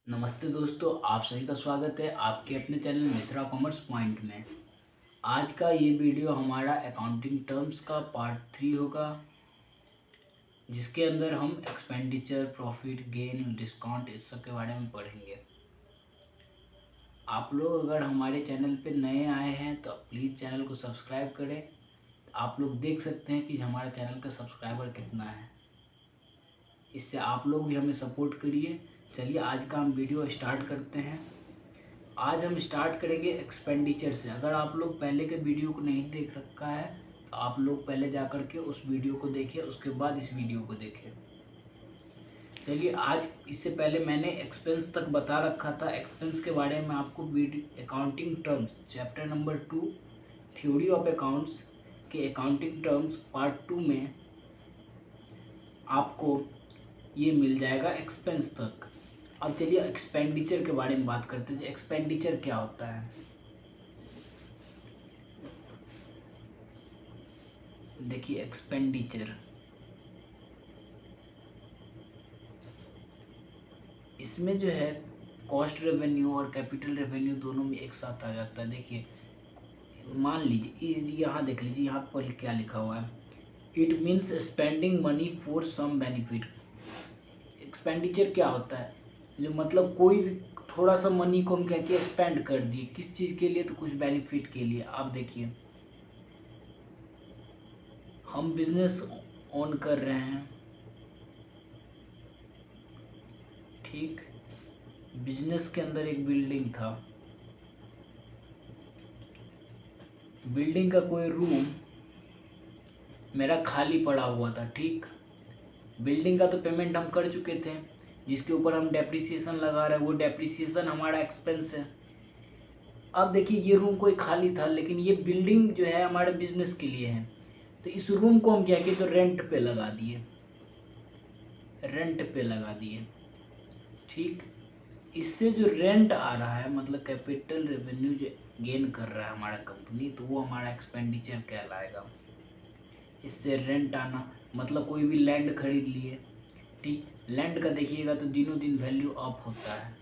नमस्ते दोस्तों, आप सभी का स्वागत है आपके अपने चैनल मिश्रा कॉमर्स पॉइंट में। आज का ये वीडियो हमारा अकाउंटिंग टर्म्स का पार्ट 3 होगा, जिसके अंदर हम एक्सपेंडिचर, प्रॉफिट, गेन, डिस्काउंट इस सब के बारे में पढ़ेंगे। आप लोग अगर हमारे चैनल पे नए आए हैं तो प्लीज़ चैनल को सब्सक्राइब करें। आप लोग देख सकते हैं कि हमारा चैनल का सब्सक्राइबर कितना है, इससे आप लोग भी हमें सपोर्ट करिए। चलिए आज का हम वीडियो स्टार्ट करते हैं। आज हम स्टार्ट करेंगे एक्सपेंडिचर से। अगर आप लोग पहले के वीडियो को नहीं देख रखा है तो आप लोग पहले जा कर के उस वीडियो को देखिए, उसके बाद इस वीडियो को देखें। चलिए आज इससे पहले मैंने एक्सपेंस तक बता रखा था। एक्सपेंस के बारे में आपको video accounting terms chapter number 2 theory of accounts के अकाउंटिंग टर्म्स पार्ट 2 में आपको ये मिल जाएगा एक्सपेंस तक। अब चलिए एक्सपेंडिचर के बारे में बात करते हैं। एक्सपेंडिचर क्या होता है? देखिए एक्सपेंडिचर, इसमें जो है कॉस्ट रेवेन्यू और कैपिटल रेवेन्यू दोनों में एक साथ आ जाता है। देखिए मान लीजिए यहाँ देख लीजिए, यहाँ पर क्या लिखा हुआ है, it means spending money for some benefit. Expenditure क्या होता है? जो मतलब कोई भी थोड़ा सा मनी को हम कह के स्पेंड कर दिए, किस चीज़ के लिए? तो कुछ बेनिफिट के लिए। आप देखिए हम बिजनेस ऑन कर रहे हैं, ठीक। बिजनेस के अंदर एक बिल्डिंग था, बिल्डिंग का कोई रूम मेरा खाली पड़ा हुआ था, ठीक। बिल्डिंग का तो पेमेंट हम कर चुके थे, जिसके ऊपर हम डेप्रिसिएशन लगा रहे हैं, वो डेप्रिसिएशन हमारा एक्सपेंस है। अब देखिए ये रूम कोई खाली था, लेकिन ये बिल्डिंग जो है हमारे बिजनेस के लिए है, तो इस रूम को हम क्या किए, तो रेंट पे लगा दिए, रेंट पे लगा दिए, ठीक। इससे जो रेंट आ रहा है, मतलब कैपिटल रेवेन्यू जो गेन कर रहा है हमारा कंपनी, तो वो हमारा एक्सपेंडिचर कहलाएगा। इससे रेंट आना मतलब कोई भी लैंड खरीद लिए, ठीक। लैंड का देखिएगा तो दिनों दिन वैल्यू अप होता है,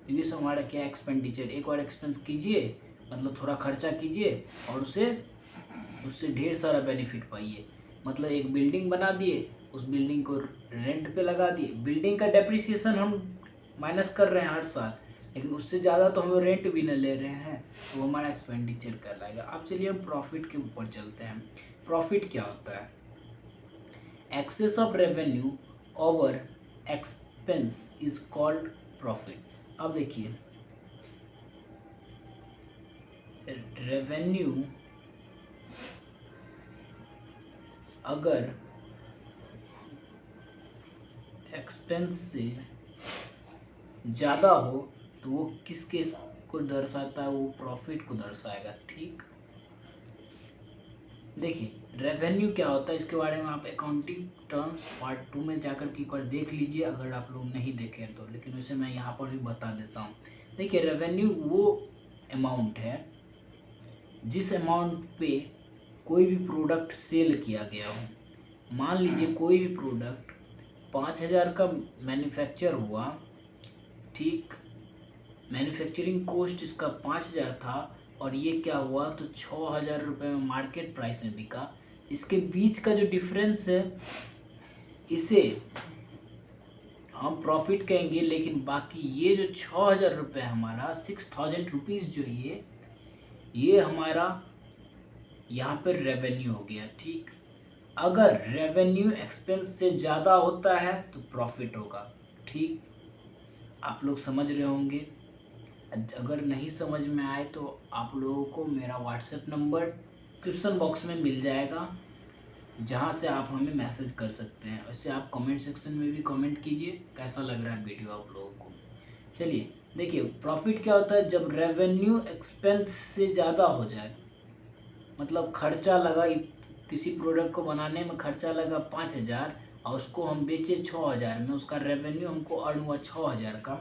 तो ये सब हमारा क्या एक्सपेंडिचर। एक बार एक्सपेंस कीजिए, मतलब थोड़ा खर्चा कीजिए और उससे ढेर सारा बेनिफिट पाइए। मतलब एक बिल्डिंग बना दिए, उस बिल्डिंग को रेंट पे लगा दिए, बिल्डिंग का डेप्रिसिएशन हम माइनस कर रहे हैं हर साल, लेकिन उससे ज़्यादा तो हम रेंट भी न ले रहे हैं, तो वो हमारा एक्सपेंडिचर कहलाएगा। अब चलिए हम प्रॉफिट के ऊपर चलते हैं। प्रॉफिट क्या होता है? Excess of revenue over expense is called profit. अब देखिए रेवेन्यू अगर एक्सपेंस से ज़्यादा हो तो वो किस केस को दर्शाता है? वो प्रॉफिट को दर्शाएगा, ठीक। देखिए रेवेन्यू क्या होता है, इसके बारे में आप अकाउंटिंग टर्म्स पार्ट 2 में जाकर के एक बार देख लीजिए, अगर आप लोग नहीं देखें तो। लेकिन वैसे मैं यहाँ पर भी बता देता हूँ। देखिए रेवेन्यू वो अमाउंट है जिस अमाउंट पे कोई भी प्रोडक्ट सेल किया गया हो। मान लीजिए कोई भी प्रोडक्ट 5,000 का मैन्युफैक्चर हुआ, ठीक। मैन्युफैक्चरिंग कॉस्ट इसका 5,000 था और ये क्या हुआ, तो 6,000 रुपये में मार्केट प्राइस में बिका। इसके बीच का जो डिफरेंस है इसे हम प्रॉफिट कहेंगे, लेकिन बाकी ये जो 6,000 रुपये हमारा 6,000 रुपीज़ जो ये हमारा यहाँ पर रेवेन्यू हो गया, ठीक। अगर रेवेन्यू एक्सपेंस से ज़्यादा होता है तो प्रॉफिट होगा, ठीक। आप लोग समझ रहे होंगे। अगर नहीं समझ में आए तो आप लोगों को मेरा व्हाट्सएप नंबर डिस्क्रिप्शन बॉक्स में मिल जाएगा, जहाँ से आप हमें मैसेज कर सकते हैं। वैसे आप कमेंट सेक्शन में भी कमेंट कीजिए कैसा लग रहा है वीडियो आप लोगों को। चलिए देखिए प्रॉफिट क्या होता है, जब रेवेन्यू एक्सपेंस से ज़्यादा हो जाए, मतलब खर्चा लगा, किसी प्रोडक्ट को बनाने में खर्चा लगा 5,000 और उसको हम बेचे 6,000 में, उसका रेवेन्यू हमको अर्न हुआ 6,000 का,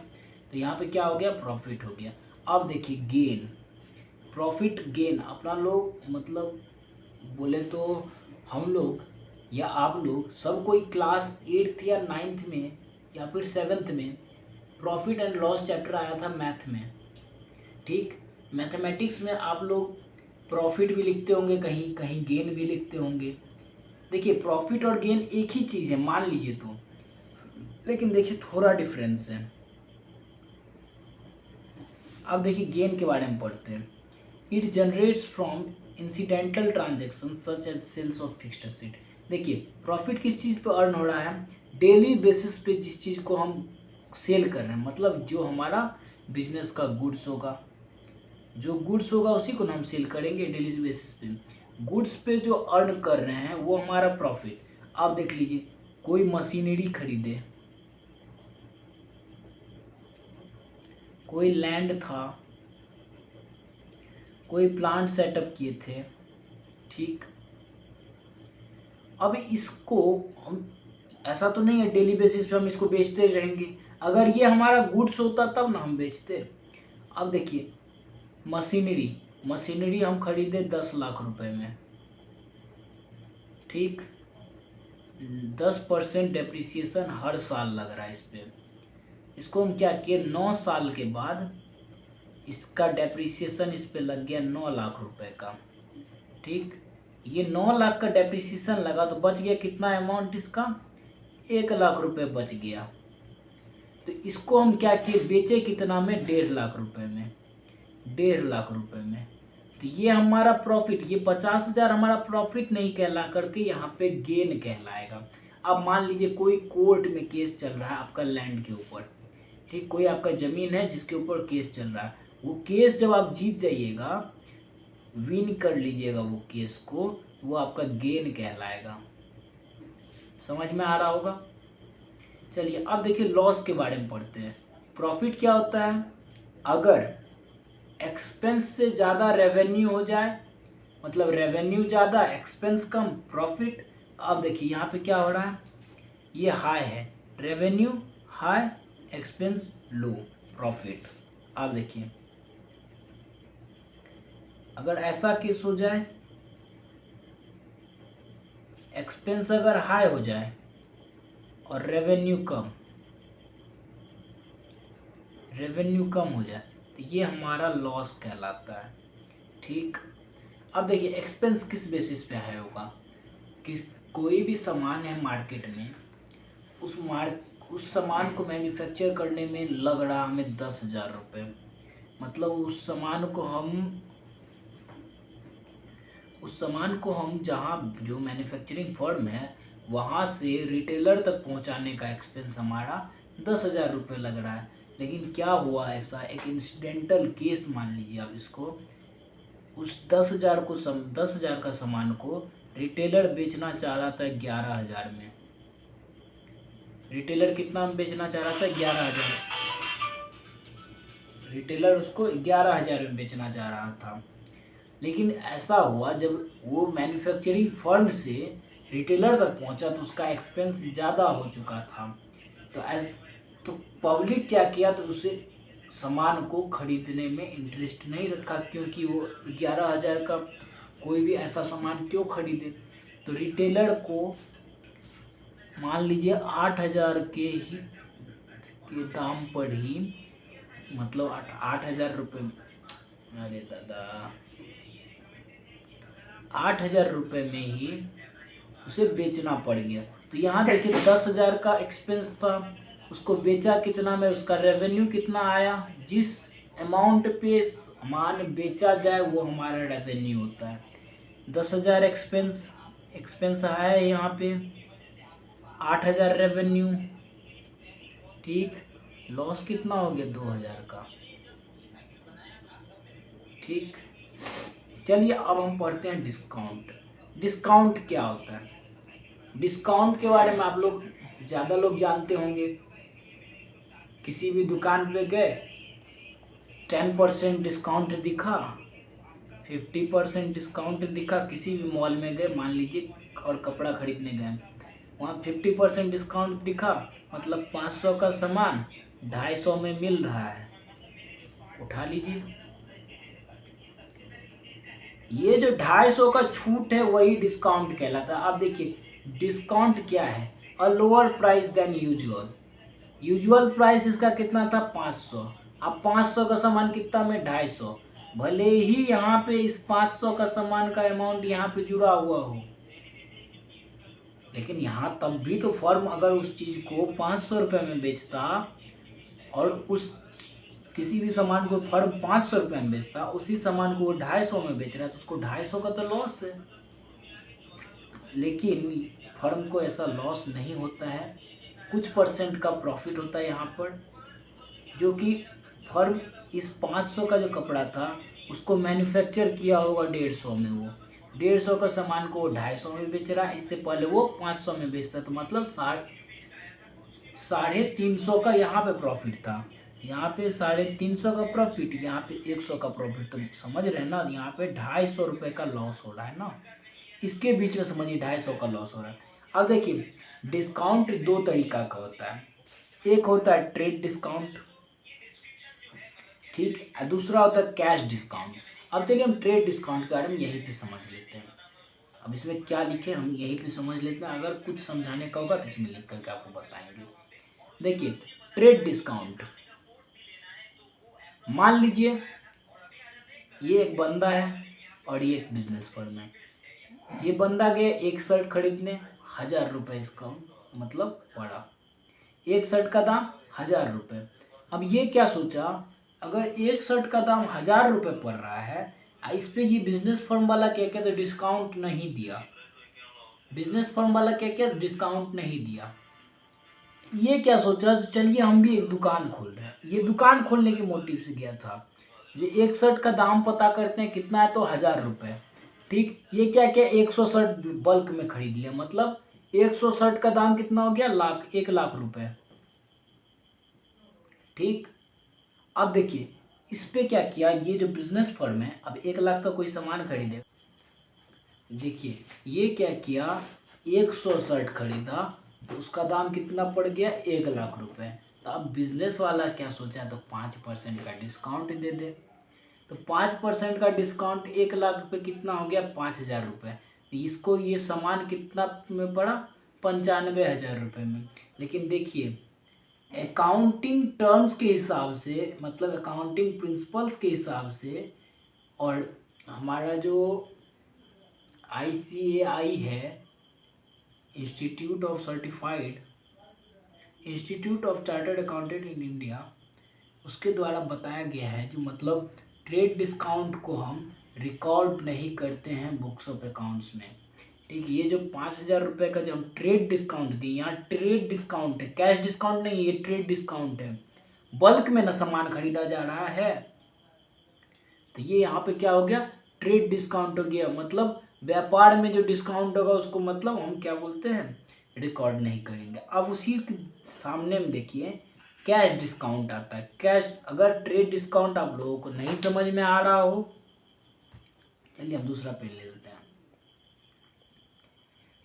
तो यहाँ पे क्या हो गया, प्रॉफिट हो गया। अब देखिए गेन, प्रॉफिट गेन अपना लोग मतलब बोले तो हम लोग या आप लोग सब कोई क्लास 8th या 9th में या फिर 7th में प्रॉफिट एंड लॉस चैप्टर आया था मैथ में, ठीक। मैथमेटिक्स में आप लोग प्रॉफिट भी लिखते होंगे, कहीं कहीं गेन भी लिखते होंगे। देखिए प्रॉफिट और गेन एक ही चीज़ है मान लीजिए तो, लेकिन देखिए थोड़ा डिफरेंस है। अब देखिए गेन के बारे में पढ़ते हैं। It generates from incidental transaction such as sales of fixed asset. देखिए प्रॉफिट किस चीज़ पे अर्न हो रहा है, डेली बेसिस पे जिस चीज़ को हम सेल कर रहे हैं, मतलब जो हमारा बिजनेस का गुड्स होगा, जो गुड्स होगा उसी को हम सेल करेंगे डेली बेसिस पे। गुड्स पे जो अर्न कर रहे हैं वो हमारा प्रॉफिट। आप देख लीजिए कोई मशीनरी खरीदे, कोई लैंड था, कोई प्लांट सेटअप किए थे, ठीक। अब इसको हम, ऐसा तो नहीं है डेली बेसिस पे हम इसको बेचते रहेंगे, अगर ये हमारा गुड्स होता तब ना हम बेचते। अब देखिए मशीनरी हम खरीदे 10 लाख रुपए में, ठीक। 10% डेप्रिसिएशन हर साल लग रहा है इस पे। इसको हम क्या किए, 9 साल के बाद इसका डेप्रिसिएशन इस पे लग गया 9 लाख रुपए का, ठीक। ये 9 लाख का डेप्रिसिएशन लगा तो बच गया कितना अमाउंट इसका, 1 लाख रुपए बच गया। तो इसको हम क्या किए, बेचे कितना में, 1.5 लाख रुपए में, 1.5 लाख रुपए में। तो ये हमारा प्रॉफिट, ये 50,000 हमारा प्रॉफिट नहीं कहला करके यहाँ पे गेन कहलाएगा। अब मान लीजिए कोई कोर्ट में केस चल रहा है आपका लैंड के ऊपर, ठीक। कोई आपका जमीन है जिसके ऊपर केस चल रहा है, वो केस जब आप जीत जाइएगा, विन कर लीजिएगा वो केस को, वो आपका गेन कहलाएगा। समझ में आ रहा होगा। चलिए अब देखिए लॉस के बारे में पढ़ते हैं। प्रॉफिट क्या होता है, अगर एक्सपेंस से ज़्यादा रेवेन्यू हो जाए, मतलब रेवेन्यू ज़्यादा एक्सपेंस कम, प्रॉफिट। अब देखिए यहाँ पे क्या हो रहा है, ये हाई है, रेवेन्यू हाई, एक्सपेंस लो, प्रॉफिट। अब देखिए अगर ऐसा केस हो जाए, एक्सपेंस अगर हाई हो जाए और रेवेन्यू कम हो जाए तो ये हमारा लॉस कहलाता है, ठीक। अब देखिए एक्सपेंस किस बेसिस पे है होगा, कि कोई भी सामान है मार्केट में, उस सामान को मैन्युफैक्चर करने में लग रहा हमें 10,000 रुपये, मतलब उस सामान को हम जहाँ जो मैन्युफैक्चरिंग फर्म है वहाँ से रिटेलर तक पहुँचाने का एक्सपेंस हमारा 10,000 रुपये लग रहा है। लेकिन क्या हुआ ऐसा, एक इंसिडेंटल केस मान लीजिए आप इसको, उस 10,000 का सामान को रिटेलर बेचना चाह रहा था 11,000 में। रिटेलर कितना में बेचना चाह रहा था, 11,000। रिटेलर उसको 11,000 में बेचना चाह रहा था। लेकिन ऐसा हुआ जब वो मैन्युफैक्चरिंग फर्म से रिटेलर तक पहुंचा तो उसका एक्सपेंस ज़्यादा हो चुका था। तो पब्लिक क्या किया, तो उसे सामान को खरीदने में इंटरेस्ट नहीं रखा, क्योंकि वो 11,000 का कोई भी ऐसा सामान क्यों खरीदे। तो रिटेलर को मान लीजिए 8,000 के दाम पर ही, मतलब 8,000 रुपये, अरे दादा, 8,000 रुपये में ही उसे बेचना पड़ गया। तो यहाँ देखिए 10,000 का एक्सपेंस था, उसको बेचा कितना में, उसका रेवेन्यू कितना आया, जिस अमाउंट पे सामान बेचा जाए वो हमारा रेवेन्यू होता है। 10,000 एक्सपेंस आया है यहाँ पे, 8,000 रेवेन्यू, ठीक। लॉस कितना हो गया, 2,000 का, ठीक। चलिए अब हम पढ़ते हैं डिस्काउंट क्या होता है। डिस्काउंट के बारे में आप लोग ज़्यादा लोग जानते होंगे। किसी भी दुकान पे गए, 10% डिस्काउंट दिखा, 50% डिस्काउंट दिखा, किसी भी मॉल में गए मान लीजिए और कपड़ा खरीदने गए, वहाँ 50% डिस्काउंट दिखा, मतलब 500 का सामान 250 में मिल रहा है, उठा लीजिए। ये जो 250 का छूट है वही डिस्काउंट कहलाता है। आप देखिए डिस्काउंट क्या है, a lower price than usual. Usual price इसका कितना था 500। अब 500 का सामान कितना में 250। भले ही यहाँ पे इस 500 का सामान का अमाउंट यहाँ पे जुड़ा हुआ हो, लेकिन यहाँ तब भी तो फर्म अगर उस चीज को 500 रुपये में बेचता और उस किसी भी सामान को फर्म 500 रुपये में बेचता, उसी सामान को वो 250 में बेच रहा है तो उसको 250 का तो लॉस है। लेकिन फर्म को ऐसा लॉस नहीं होता है, कुछ परसेंट का प्रॉफिट होता है यहाँ पर, जो कि फर्म इस 500 का जो कपड़ा था उसको मैन्युफैक्चर किया होगा 150 में, वो 150 का सामान को वो 250 में बेच रहा है, इससे पहले वो 500 में बेचता, तो मतलब 350 का यहाँ पे प्रॉफिट था। यहाँ पे 350 का प्रॉफिट, यहाँ पे 100 का प्रॉफिट, तो समझ रहे हैं ना, यहाँ पे 250 रुपये का लॉस हो रहा है ना, इसके बीच में समझिए 250 का लॉस हो रहा है। अब देखिए डिस्काउंट दो तरीका का होता है, एक होता है ट्रेड डिस्काउंट, ठीक है, दूसरा होता है कैश डिस्काउंट। अब चलिए हम ट्रेड डिस्काउंट के बारे में यहीं पे समझ लेते हैं। अब इसमें क्या लिखे हम यहीं पे समझ लेते हैं, अगर कुछ समझाने का होगा तो इसमें लिख करके आपको बताएंगे। देखिए ट्रेड डिस्काउंट, मान लीजिए ये एक बंदा है और ये एक बिजनेस फर्म है। ये बंदा गया एक शर्ट खरीदने, 1000 रुपये इसका मतलब पड़ा, एक शर्ट का दाम 1000 रुपये। अब ये क्या सोचा, अगर एक शर्ट का दाम 1000 रुपये पड़ रहा है, इस पे ये बिजनेस फर्म वाला क्या कहते हैं डिस्काउंट नहीं दिया, बिजनेस फर्म वाला क्या क्या डिस्काउंट नहीं दिया। ये क्या सोचा, चलिए हम भी एक दुकान खोल रहे हैं, ये दुकान खोलने के मोटिव से गया था। ये एक शर्ट का दाम पता करते हैं कितना है, तो 1000 रुपये, ठीक। ये क्या क्या 100 शर्ट बल्क में खरीद लिया, मतलब 100 शर्ट का दाम कितना हो गया, 1 लाख रुपए, ठीक। अब देखिए इस पे क्या किया, ये जो बिजनेस फर्म है, अब 1 लाख का कोई सामान खरीदे, देखिए ये क्या किया, 100 शर्ट खरीदा तो उसका दाम कितना पड़ गया, 1 लाख रुपए। तो अब बिजनेस वाला क्या सोचा, तो 5% का डिस्काउंट दे दे, तो 5% का डिस्काउंट 1 लाख पे कितना हो गया, 5000 रुपये। इसको ये सामान कितना में पड़ा, 95,000 रुपये में। लेकिन देखिए अकाउंटिंग टर्म्स के हिसाब से, मतलब अकाउंटिंग प्रिंसिपल्स के हिसाब से, और हमारा जो ICAI है, institute of chartered accountant in India, उसके द्वारा बताया गया है जो मतलब ट्रेड डिस्काउंट को हम रिकॉर्ड नहीं करते हैं बुक्स ऑफ अकाउंट्स में, ठीक। ये जो 5000 रुपये का जो हम ट्रेड डिस्काउंट दिए, यहाँ ट्रेड डिस्काउंट है, कैश डिस्काउंट नहीं, ये ट्रेड डिस्काउंट है, बल्क में ना सामान खरीदा जा रहा है, तो ये यहाँ पे क्या हो गया, ट्रेड डिस्काउंट हो गया। मतलब व्यापार में जो डिस्काउंट होगा उसको मतलब हम क्या बोलते हैं, रिकॉर्ड नहीं करेंगे। अब उसी के सामने में देखिए कैश डिस्काउंट आता है। कैश, अगर ट्रेड डिस्काउंट आप लोगों को नहीं समझ में आ रहा हो, चलिए हम दूसरा पेन ले लेते हैं।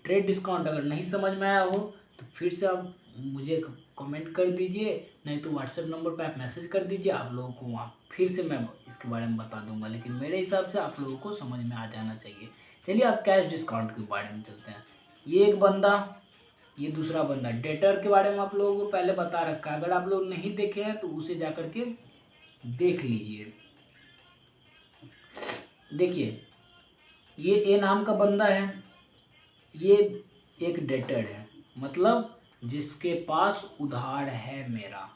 ट्रेड डिस्काउंट अगर नहीं समझ में आया हो तो फिर से आप मुझे कमेंट कर दीजिए, नहीं तो व्हाट्सएप नंबर पे आप मैसेज कर दीजिए, आप लोगों को वहाँ फिर से मैं इसके बारे में बता दूंगा, लेकिन मेरे हिसाब से आप लोगों को समझ में आ जाना चाहिए। चलिए आप कैश डिस्काउंट के बारे में चलते हैं। ये एक बंदा, ये दूसरा बंदा, डेटर के बारे में आप लोगों को पहले बता रखा है, अगर आप लोग नहीं देखे हैं तो उसे जा करके देख लीजिए। देखिए ये ए नाम का बंदा है, ये एक डेटर है, मतलब जिसके पास उधार है मेरा।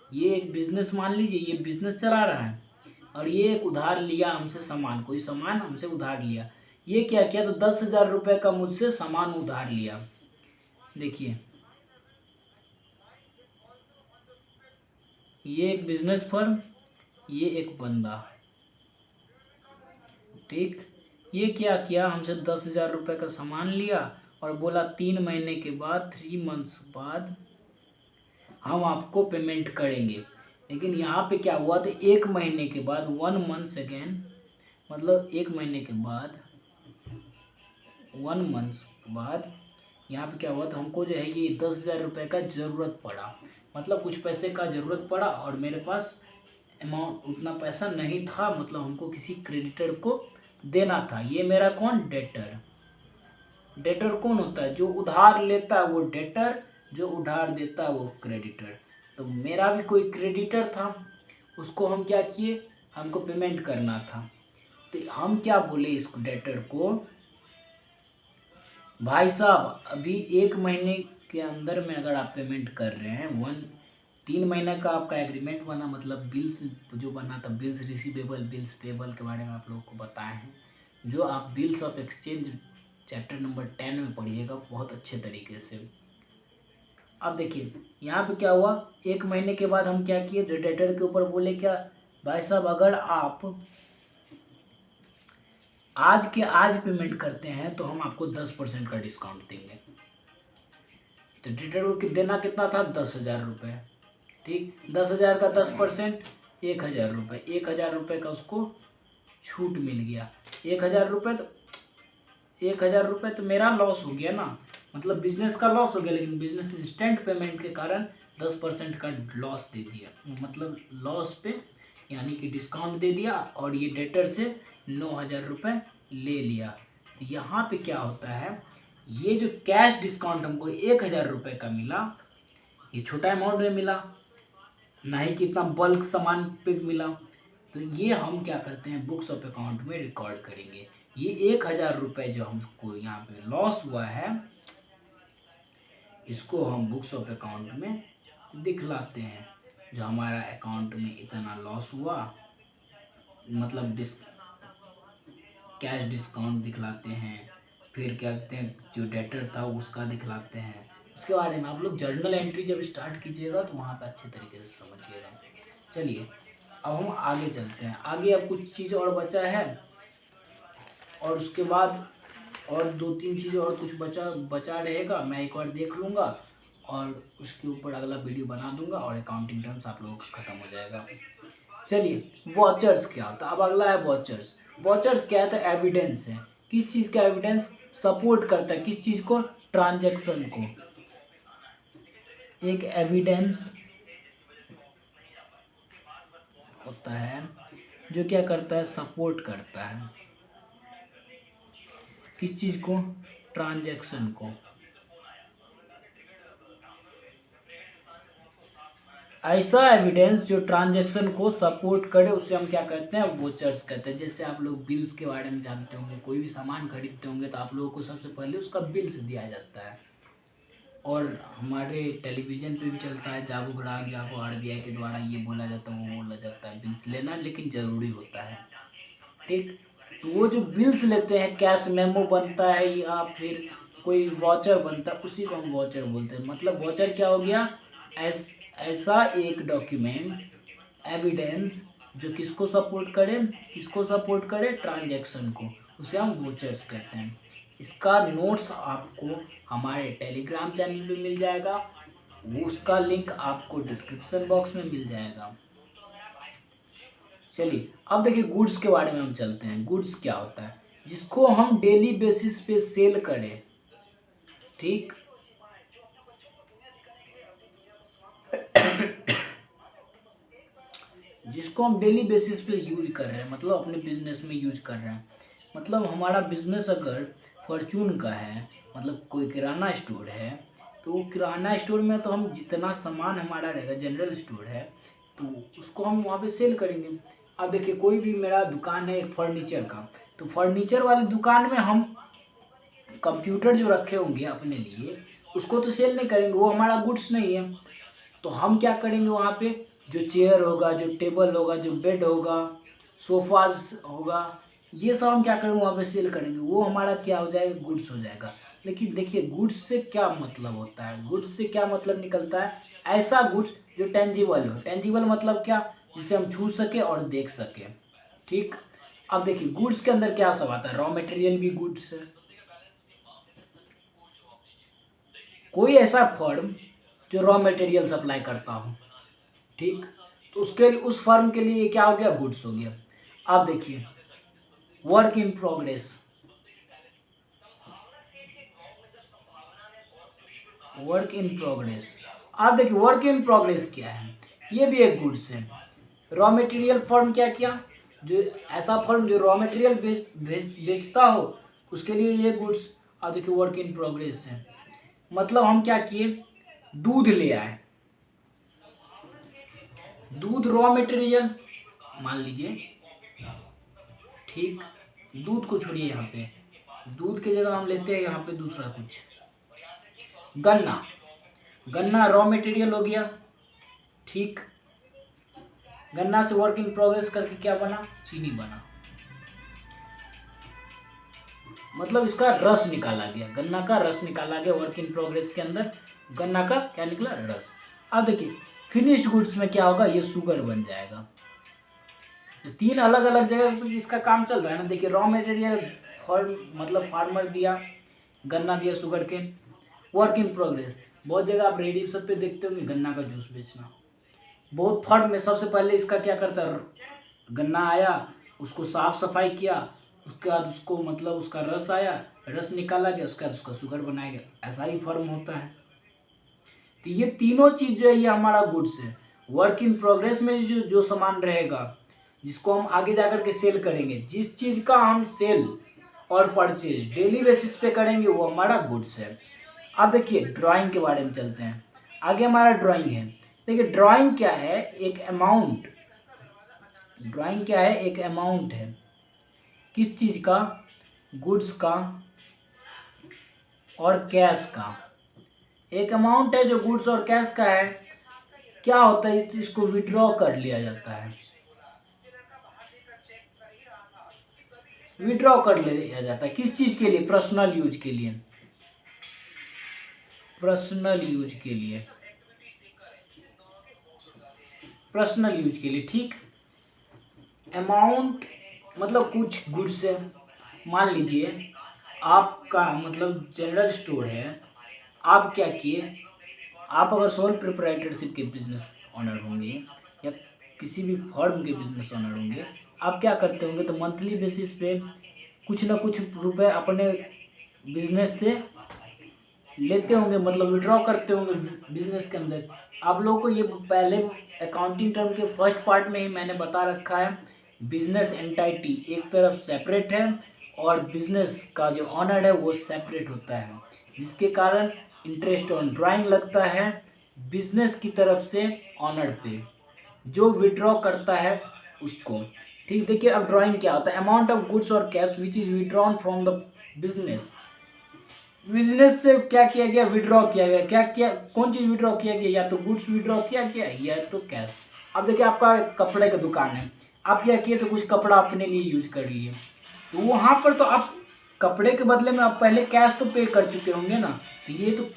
ये एक बिजनेस, मान लीजिए ये बिजनेस चला रहा है और ये एक उधार लिया हमसे सामान, कोई सामान हमसे उधार लिया। ये क्या किया, तो 10,000 रुपये का मुझसे सामान उधार लिया। देखिए ये एक बिजनेस फर्म, ये एक बंदा, ठीक। ये क्या किया, हमसे 10,000 रुपये का सामान लिया और बोला 3 महीने के बाद, 3 मंथ्स बाद हम आपको पेमेंट करेंगे। लेकिन यहाँ पे क्या हुआ, तो 1 महीने के बाद, 1 मंथ अगेन, मतलब 1 महीने के बाद, 1 मंथ बाद यहाँ पे क्या हुआ, तो हमको जो है ये 10,000 रुपये का ज़रूरत पड़ा, मतलब कुछ पैसे का ज़रूरत पड़ा और मेरे पास अमाउंट उतना पैसा नहीं था, मतलब हमको किसी क्रेडिटर को देना था। ये मेरा कौन, डेटर। डेटर कौन होता है, जो उधार लेता है वो डेटर, जो उधार देता है वो क्रेडिटर। तो मेरा भी कोई क्रेडिटर था, उसको हम क्या किए, हमको पेमेंट करना था। तो हम क्या बोले इस डेटर को, भाई साहब अभी 1 महीने के अंदर में अगर आप पेमेंट कर रहे हैं, 3 महीने का आपका एग्रीमेंट बना, मतलब बिल्स जो बना था, बिल्स रिसीवेबल बिल्स पेबल के बारे में आप लोगों को बताए हैं, जो आप bills of exchange chapter number 10 में पढ़िएगा बहुत अच्छे तरीके से। अब देखिए यहाँ पे क्या हुआ, 1 महीने के बाद हम क्या किए, डेटर के ऊपर बोले क्या, भाई साहब अगर आप आज के आज पेमेंट करते हैं तो हम आपको 10% का डिस्काउंट देंगे। तो डेटर को देना कितना था, 10,000 रुपये। ठीक, 10,000 का 10%, 1,000 रुपये, 1,000 रुपये का उसको छूट मिल गया। 1,000 रुपये तो 1,000 रुपये तो मेरा लॉस हो गया ना, मतलब बिजनेस का लॉस हो गया, लेकिन बिजनेस इंस्टेंट पेमेंट के कारण 10% का लॉस दे दिया, मतलब लॉस पे यानी कि डिस्काउंट दे दिया, और ये डेटर से 9,000 रुपये ले लिया। तो यहाँ पे क्या होता है, ये जो कैश डिस्काउंट हमको 1,000 रुपये का मिला, ये छोटा अमाउंट में मिला, ना ही कि इतना बल्क सामान पे मिला। तो ये हम क्या करते हैं, बुक्स ऑफ अकाउंट में रिकॉर्ड करेंगे। ये 1,000 रुपये जो हमको यहाँ पे लॉस हुआ है, इसको हम बुक्स ऑफ अकाउंट में दिखलाते हैं। जो हमारा अकाउंट में इतना लॉस हुआ, मतलब कैश डिस्काउंट दिखलाते हैं। फिर क्या कहते हैं, जो डेटर था उसका दिखलाते हैं। इसके बारे में आप लोग जर्नल एंट्री जब स्टार्ट कीजिएगा तो वहाँ पे अच्छे तरीके से समझिएगा। चलिए अब हम आगे चलते हैं। आगे अब कुछ चीज़ और बचा है, और उसके बाद और 2-3 चीज़ और कुछ बचा रहेगा, मैं एक बार देख लूँगा और उसके ऊपर अगला वीडियो बना दूंगा, और अकाउंटिंग टर्म्स आप लोगों का ख़त्म हो जाएगा। चलिए वॉचर्स क्या होता है, अब अगला है वॉचर्स। वॉचर्स क्या है, तो एविडेंस है। किस चीज़ का एविडेंस, सपोर्ट करता है किस चीज़ को, ट्रांजैक्शन को। एक एविडेंस होता है जो क्या करता है, सपोर्ट करता है किस चीज़ को, ट्रांजैक्शन को। ऐसा एविडेंस जो ट्रांजैक्शन को सपोर्ट करे उसे हम क्या कहते हैं, वोचर्स कहते हैं। जैसे आप लोग बिल्स के बारे में जानते होंगे, कोई भी सामान खरीदते होंगे तो आप लोगों को सबसे पहले उसका बिल्स दिया जाता है, और हमारे टेलीविज़न पे भी चलता है, जागो ग्राहक जागो, आरबीआई के द्वारा ये बोला जाता है, वो बोला जाता है, बिल्स लेना लेकिन ज़रूरी होता है। ठीक, तो वो जो बिल्स लेते हैं, कैश मेमो बनता है या फिर कोई वॉचर बनता है, उसी को हम वॉचर बोलते हैं। मतलब वॉचर क्या हो गया, ऐसा एक डॉक्यूमेंट, एविडेंस जो किसको सपोर्ट करे, ट्रांजैक्शन को, उसे हम वोचर्स कहते हैं। इसका नोट्स आपको हमारे टेलीग्राम चैनल पे मिल जाएगा, उसका लिंक आपको डिस्क्रिप्शन बॉक्स में मिल जाएगा। चलिए अब देखिए गुड्स के बारे में हम चलते हैं। गुड्स क्या होता है, जिसको हम डेली बेसिस पे सेल करें। ठीक, जिसको हम डेली बेसिस पे यूज कर रहे हैं, मतलब अपने बिजनेस में यूज कर रहे हैं। मतलब हमारा बिजनेस अगर फॉर्चून का है, मतलब कोई किराना स्टोर है, तो वो किराना स्टोर में तो हम जितना सामान हमारा रहेगा, जनरल स्टोर है, तो उसको हम वहाँ पे सेल करेंगे। अब देखिए कोई भी मेरा दुकान है एक फर्नीचर का, तो फर्नीचर वाली दुकान में हम कंप्यूटर जो रखे होंगे अपने लिए, उसको तो सेल नहीं करेंगे, वो हमारा गुड्स नहीं है। तो हम क्या करेंगे, वहाँ पे जो चेयर होगा, जो टेबल होगा, जो बेड होगा, सोफाज होगा, ये सब हम क्या करेंगे, वहाँ पे सेल करेंगे, वो हमारा क्या हो जाएगा, गुड्स हो जाएगा। लेकिन देखिए गुड्स से क्या मतलब होता है, गुड्स से क्या मतलब निकलता है, ऐसा गुड्स जो टेंजिबल हो। टेंजिबल मतलब क्या, जिसे हम छू सके और देख सके। ठीक, अब देखिए गुड्स के अंदर क्या सब आता है, रॉ मटेरियल भी गुड्स है। कोई ऐसा फर्म जो रॉ मटेरियल सप्लाई करता हो, ठीक, तो उसके लिए, उस फर्म के लिए क्या हो गया, गुड्स हो गया। अब देखिए work in progress, work in progress. आप देखिए वर्क इन प्रोग्रेस क्या है, ये भी एक गुड्स है। रॉ मटेरियल फर्म क्या किया, जो ऐसा फर्म जो रॉ मटेरियल बेचता हो, उसके लिए ये गुड्स। अब देखिए वर्क इन प्रोग्रेस है, मतलब हम क्या किए, दूध ले आए, दूध रॉ मटेरियल मान लीजिए, ठीक, दूध को छोड़िए, यहाँ पे दूध की जगह हम लेते हैं यहाँ पे दूसरा कुछ, गन्ना, गन्ना रॉ मटेरियल हो गया, ठीक। गन्ना से वर्क इन प्रोग्रेस करके क्या बना, चीनी बना, मतलब इसका रस निकाला गया, गन्ना का रस निकाला गया वर्क इन प्रोग्रेस के अंदर, गन्ना का क्या निकला, रस। अब देखिए फिनिश्ड गुड्स में क्या होगा, ये शुगर बन जाएगा। तो तीन अलग अलग जगह पे इसका काम चल रहा है ना। देखिए रॉ मटेरियल मतलब फार्मर दिया, गन्ना दिया शुगर के, वर्क इन प्रोग्रेस बहुत जगह आप रेडी सब पे देखते होंगे गन्ना का जूस बेचना। बहुत फर्म में सबसे पहले इसका क्या करता है, गन्ना आया, उसको साफ सफाई किया, उसके बाद उसको मतलब उसका रस आया, रस निकाला गया, उसके बाद उसका शुगर बनाया गया। ऐसा ही फर्म होता है। तो ये तीनों चीज जो है ये हमारा गुड्स है। वर्क इन प्रोग्रेस में जो सामान रहेगा जिसको हम आगे जाकर के सेल करेंगे, जिस चीज का हम सेल और परचेज डेली बेसिस पे करेंगे वो हमारा गुड्स है। अब देखिए ड्राइंग के बारे में चलते हैं। आगे हमारा ड्राइंग है। देखिए ड्राइंग क्या है, एक अमाउंट, ड्राइंग क्या है, एक अमाउंट है, किस चीज का, गुड्स का और कैश का। एक अमाउंट है जो गुड्स और कैश का है। क्या होता है, इसको विड्रॉ कर लिया जाता है, विड्रॉ कर लिया जाता है किस चीज के लिए, पर्सनल यूज के लिए, पर्सनल यूज के लिए, पर्सनल यूज के लिए, ठीक। अमाउंट मतलब कुछ गुड्स है, मान लीजिए आपका मतलब जनरल स्टोर है, आप क्या किए, आप अगर सोल प्रोप्राइटरशिप के बिजनेस ओनर होंगे या किसी भी फर्म के बिजनेस ओनर होंगे, आप क्या करते होंगे, तो मंथली बेसिस पे कुछ ना कुछ रुपए अपने बिजनेस से लेते होंगे, मतलब विड्रॉ करते होंगे बिजनेस के अंदर। आप लोगों को ये पहले अकाउंटिंग टर्म के फर्स्ट पार्ट में ही मैंने बता रखा है। बिजनेस एंटाइटी एक तरफ सेपरेट है और बिजनेस का जो ऑनर है वो सेपरेट होता है, जिसके कारण इंटरेस्ट ऑन ड्राइंग लगता है बिजनेस की तरफ से ऑनर पे, जो विड्रॉ करता है उसको, ठीक। देखिए अब ड्राइंग क्या होता है, अमाउंट ऑफ गुड्स और cash which is withdrawn from the business. Business से क्या किया गया, विड्रॉ किया गया, क्या क्या कौन चीज विड्रॉ किया गया, या तो गुड्स विड्रॉ किया गया या तो कैश। अब देखिए आपका कपड़े का दुकान है, आप क्या किए, तो कुछ कपड़ा अपने लिए यूज कर लिए, तो वहां पर तो आप कपड़े के बदले में आप पहले कैश तो पे कर चुके होंगे ना। तो ये तो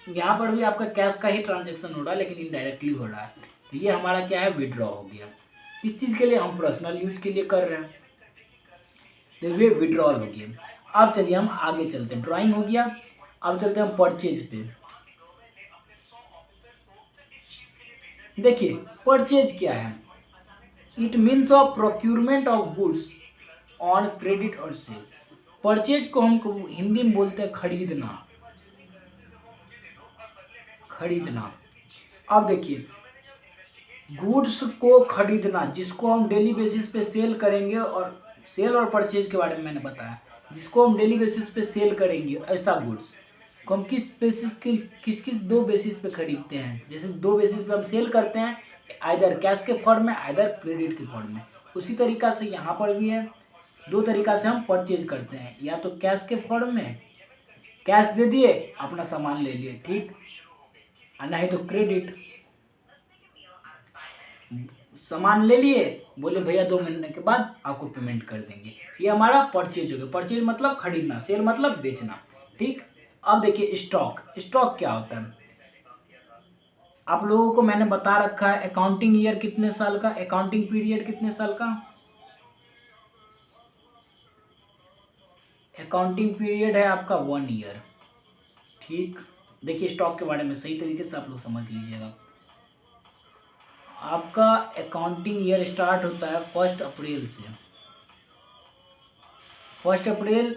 यहाँ पर भी आपका कैश का ही ट्रांजेक्शन हो रहा है, लेकिन इनडायरेक्टली हो रहा है। तो ये हमारा क्या है, विड्रॉ हो गया। इस चीज के लिए हम पर्सनल यूज के लिए कर रहे हैं, तो ये विड्रॉल हो गया। अब चलिए हम आगे चलते हैं, ड्राइंग हो गया, अब चलते हैं हम परचेज पे। देखिए परचेज क्या है, it means of procurement of goods on credit और सेल। परचेज को हम हिंदी में बोलते हैं खरीदना, खरीदना। अब देखिए गुड्स को खरीदना जिसको हम डेली बेसिस पे सेल करेंगे, और सेल और परचेज के बारे में मैंने बताया, जिसको हम डेली बेसिस पे सेल करेंगे ऐसा गुड्स को हम किस बेसिस के किस दो बेसिस पे खरीदते हैं। जैसे दो बेसिस पे हम सेल करते हैं, आइदर कैश के फॉर्म में आइदर क्रेडिट के फॉर्म में, उसी तरीका से यहाँ पर भी है। दो तरीका से हम परचेज करते हैं, या तो कैश के फॉर्म में, कैश दे दिए अपना सामान ले लिए, ठीक, और नहीं तो क्रेडिट, सामान ले लिए, बोले भैया 2 महीने के बाद आपको पेमेंट कर देंगे। ये हमारा परचेज हो गया। परचेज मतलब खरीदना, सेल मतलब बेचना, ठीक। अब देखिए स्टॉक, स्टॉक क्या होता है, आप लोगों को मैंने बता रखा है अकाउंटिंग ईयर कितने साल का, अकाउंटिंग पीरियड कितने साल का, अकाउंटिंग पीरियड है आपका 1 ईयर, ठीक। देखिए स्टॉक के बारे में सही तरीके से आप लोग समझ लीजिएगा। आपका अकाउंटिंग ईयर स्टार्ट होता है 1 अप्रैल से, 1 अप्रैल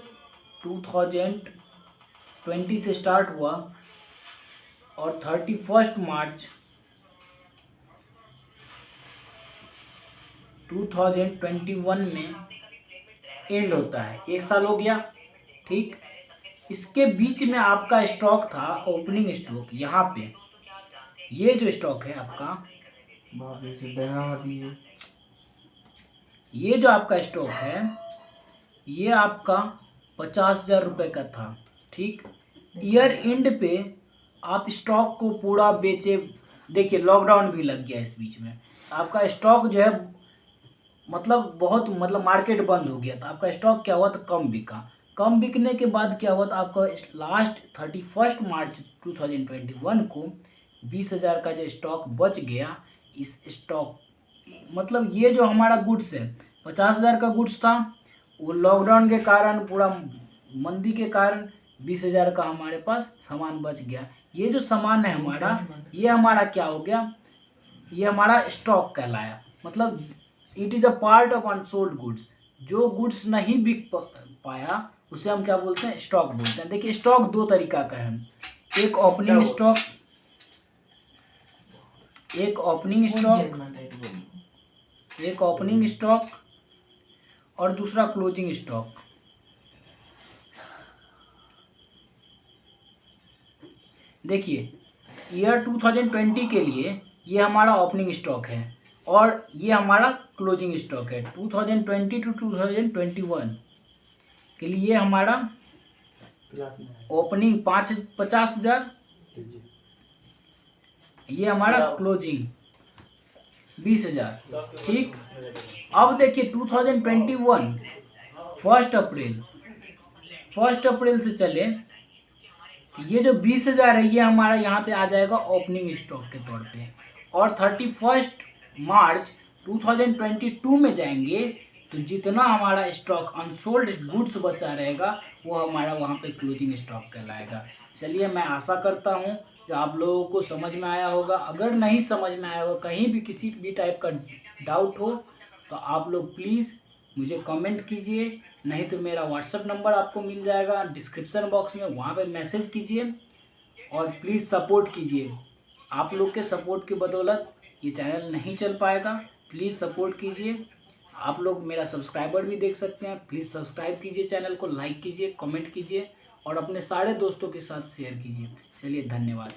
2020 से स्टार्ट हुआ और 31 मार्च 2021 में एंड होता है। 1 साल हो गया, ठीक। इसके बीच में आपका स्टॉक था ओपनिंग स्टॉक, यहाँ पे ये जो स्टॉक है आपका ये जो आपका स्टॉक है ये आपका 50,000 रुपये का था, ठीक। ईयर एंड पे आप स्टॉक को पूरा बेचे, देखिए लॉकडाउन भी लग गया इस बीच में, आपका स्टॉक जो है बहुत मार्केट बंद हो गया था, आपका स्टॉक क्या हुआ तो कम बिका। कम बिकने के बाद क्या हुआ था, आपका लास्ट 31 मार्च 2021 को 20,000 का जो स्टॉक बच गया। इस स्टॉक ये जो हमारा गुड्स है 50,000 का गुड्स था, वो लॉकडाउन के कारण पूरा मंदी के कारण 20,000 का हमारे पास सामान बच गया। ये जो सामान है हमारा, ये हमारा क्या हो गया, ये हमारा स्टॉक कहलाया। It is a part of unsold goods. जो गुड्स नहीं बिक पाया उसे हम क्या बोलते हैं, स्टॉक बोलते हैं। देखिए स्टॉक दो तरीका का है, एक ओपनिंग स्टॉक, एक ओपनिंग स्टॉक और दूसरा क्लोजिंग स्टॉक। देखिए ईयर 2020 के लिए ये हमारा ओपनिंग स्टॉक है और ये हमारा क्लोजिंग स्टॉक है। 2020 टू 2021 के लिए हमारा ओपनिंग 50,000, ये हमारा क्लोजिंग 20,000, ठीक। अब देखिए 2021 1 अप्रैल से चले, ये जो 20,000 है ये हमारा यहाँ पे आ जाएगा ओपनिंग स्टॉक के तौर पे, और 31 मार्च 2022 में जाएंगे तो जितना हमारा स्टॉक अनसोल्ड गुड्स बचा रहेगा वो हमारा वहाँ पे क्लोजिंग स्टॉक कहलाएगा। चलिए मैं आशा करता हूँ कि आप लोगों को समझ में आया होगा। अगर नहीं समझ में आया होगा, कहीं भी किसी भी टाइप का डाउट हो तो आप लोग प्लीज़ मुझे कमेंट कीजिए, नहीं तो मेरा व्हाट्सएप नंबर आपको मिल जाएगा डिस्क्रिप्शन बॉक्स में, वहाँ पे मैसेज कीजिए और प्लीज़ सपोर्ट कीजिए। आप लोग के सपोर्ट की बदौलत ये चैनल नहीं चल पाएगा, प्लीज़ सपोर्ट कीजिए। आप लोग मेरा सब्सक्राइबर भी देख सकते हैं, प्लीज़ सब्सक्राइब कीजिए, चैनल को लाइक कीजिए, कमेंट कीजिए और अपने सारे दोस्तों के साथ शेयर कीजिए। चलिए धन्यवाद।